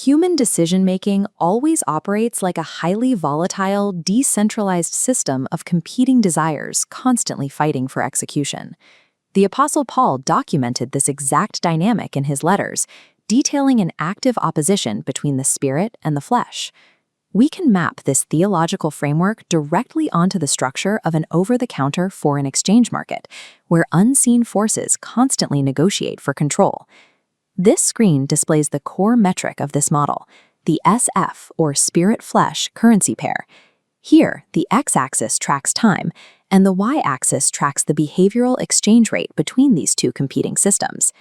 Human decision-making always operates like a highly volatile, decentralized system of competing desires constantly fighting for execution. The Apostle Paul documented this exact dynamic in his letters, detailing an active opposition between the spirit and the flesh. We can map this theological framework directly onto the structure of an over-the-counter foreign exchange market, where unseen forces constantly negotiate for control. This screen displays the core metric of this model, the SF, or spirit-flesh, currency pair. Here, the x-axis tracks time, and the y-axis tracks the behavioral exchange rate between these two competing systems.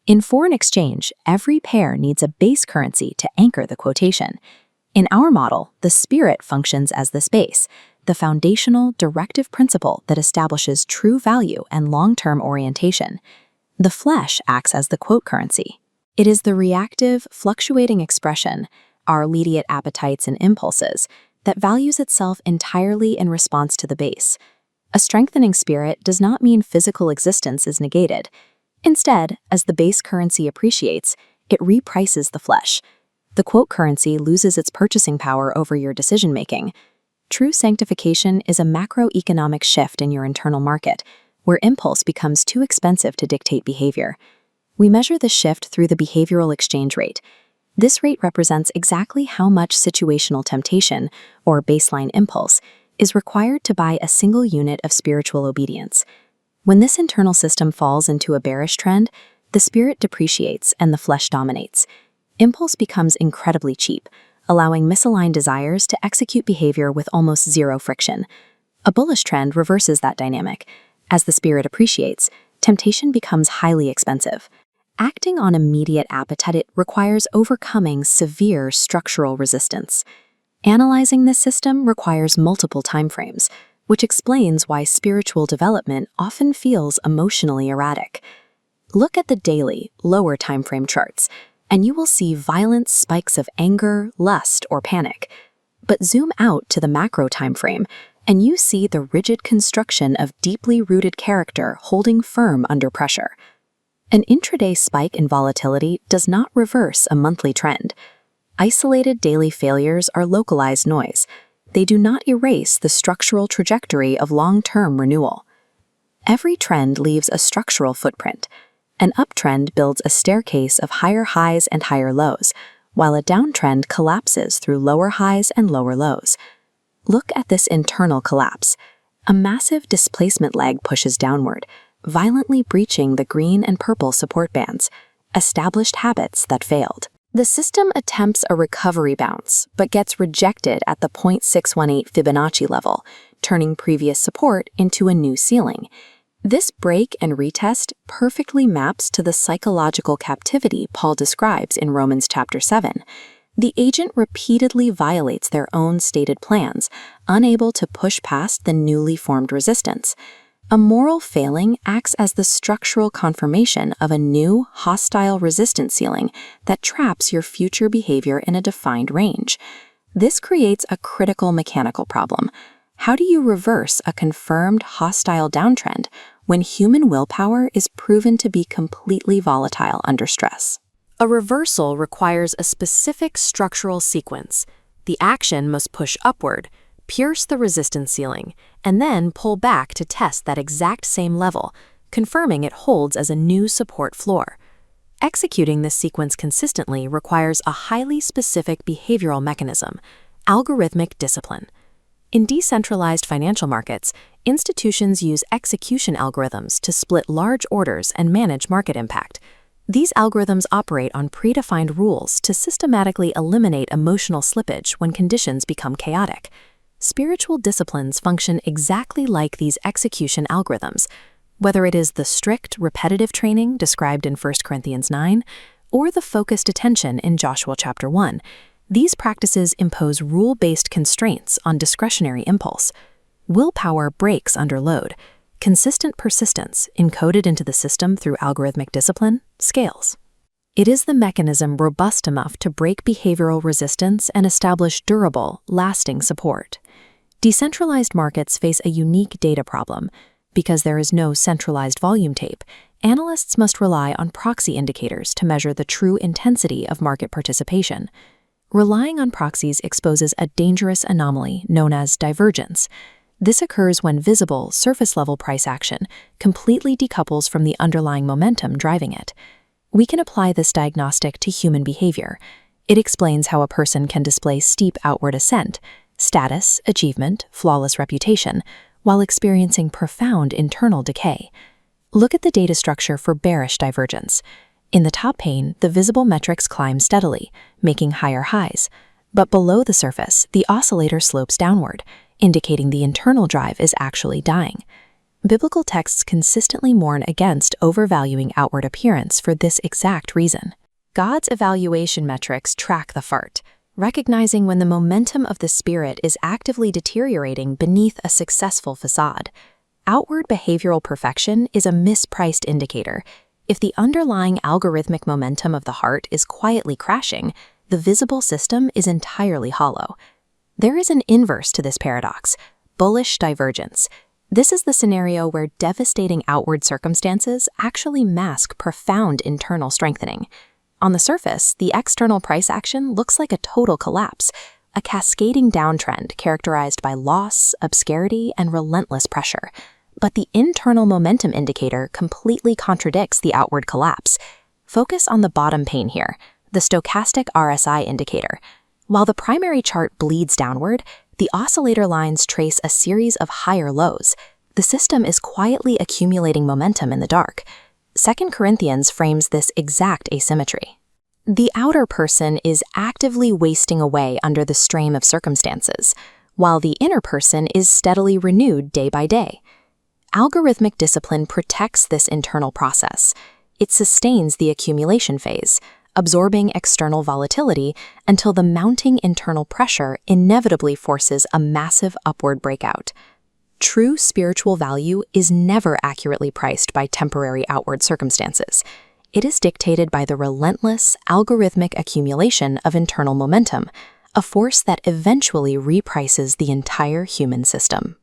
In foreign exchange, every pair needs a base currency to anchor the quotation. In our model, the spirit functions as this base, the foundational directive principle that establishes true value and long-term orientation. The flesh acts as the quote currency. It is the reactive, fluctuating expression, our immediate appetites and impulses, that values itself entirely in response to the base. A strengthening spirit does not mean physical existence is negated. Instead, as the base currency appreciates, it reprices the flesh. The quote currency loses its purchasing power over your decision-making. True sanctification is a macroeconomic shift in your internal market, where impulse becomes too expensive to dictate behavior. We measure this shift through the behavioral exchange rate. This rate represents exactly how much situational temptation, or baseline impulse, is required to buy a single unit of spiritual obedience. When this internal system falls into a bearish trend, the spirit depreciates and the flesh dominates. Impulse becomes incredibly cheap, allowing misaligned desires to execute behavior with almost zero friction. A bullish trend reverses that dynamic. As the spirit appreciates, temptation becomes highly expensive. Acting on immediate appetite requires overcoming severe structural resistance. Analyzing this system requires multiple timeframes, which explains why spiritual development often feels emotionally erratic. Look at the daily, lower timeframe charts, and you will see violent spikes of anger, lust, or panic. But zoom out to the macro timeframe, and you see the rigid construction of deeply rooted character holding firm under pressure. An intraday spike in volatility does not reverse a monthly trend. Isolated daily failures are localized noise. They do not erase the structural trajectory of long-term renewal. Every trend leaves a structural footprint. An uptrend builds a staircase of higher highs and higher lows, while a downtrend collapses through lower highs and lower lows. Look at this internal collapse. A massive displacement leg pushes downward, violently breaching the green and purple support bands, established habits that failed. The system attempts a recovery bounce, but gets rejected at the 0.618 Fibonacci level, turning previous support into a new ceiling. This break and retest perfectly maps to the psychological captivity Paul describes in Romans chapter 7. The agent repeatedly violates their own stated plans, unable to push past the newly formed resistance. A moral failing acts as the structural confirmation of a new, hostile resistance ceiling that traps your future behavior in a defined range. This creates a critical mechanical problem. How do you reverse a confirmed hostile downtrend when human willpower is proven to be completely volatile under stress? A reversal requires a specific structural sequence. The action must push upward, pierce the resistance ceiling, and then pull back to test that exact same level, confirming it holds as a new support floor. Executing this sequence consistently requires a highly specific behavioral mechanism, algorithmic discipline. In decentralized financial markets, institutions use execution algorithms to split large orders and manage market impact. These algorithms operate on predefined rules to systematically eliminate emotional slippage when conditions become chaotic. Spiritual disciplines function exactly like these execution algorithms, whether it is the strict, repetitive training described in 1 Corinthians 9 or the focused attention in Joshua chapter 1. These practices impose rule-based constraints on discretionary impulse. Willpower breaks under load. Consistent persistence, encoded into the system through algorithmic discipline, scales. It is the mechanism robust enough to break behavioral resistance and establish durable, lasting support. Decentralized markets face a unique data problem. Because there is no centralized volume tape, Analysts must rely on proxy indicators to measure the true intensity of market participation. Relying on proxies exposes a dangerous anomaly known as divergence. This occurs when visible, surface-level price action completely decouples from the underlying momentum driving it. We can apply this diagnostic to human behavior. It explains how a person can display steep outward ascent, status, achievement, flawless reputation, while experiencing profound internal decay. Look at the data structure for bearish divergence. In the top pane, the visible metrics climb steadily, making higher highs. But below the surface, the oscillator slopes downward, indicating the internal drive is actually dying. Biblical texts consistently warn against overvaluing outward appearance for this exact reason. God's evaluation metrics track the fart, recognizing when the momentum of the spirit is actively deteriorating beneath a successful facade. Outward behavioral perfection is a mispriced indicator. If the underlying algorithmic momentum of the heart is quietly crashing, the visible system is entirely hollow. There is an inverse to this paradox: bullish divergence. This is the scenario where devastating outward circumstances actually mask profound internal strengthening. On the surface, the external price action looks like a total collapse, a cascading downtrend characterized by loss, obscurity, and relentless pressure. But the internal momentum indicator completely contradicts the outward collapse. Focus on the bottom pane here, the stochastic RSI indicator. While the primary chart bleeds downward, the oscillator lines trace a series of higher lows. The system is quietly accumulating momentum in the dark. 2 Corinthians frames this exact asymmetry. The outer person is actively wasting away under the strain of circumstances, while the inner person is steadily renewed day by day. Algorithmic discipline protects this internal process. It sustains the accumulation phase, absorbing external volatility until the mounting internal pressure inevitably forces a massive upward breakout. True spiritual value is never accurately priced by temporary outward circumstances. It is dictated by the relentless, algorithmic accumulation of internal momentum, a force that eventually reprices the entire human system.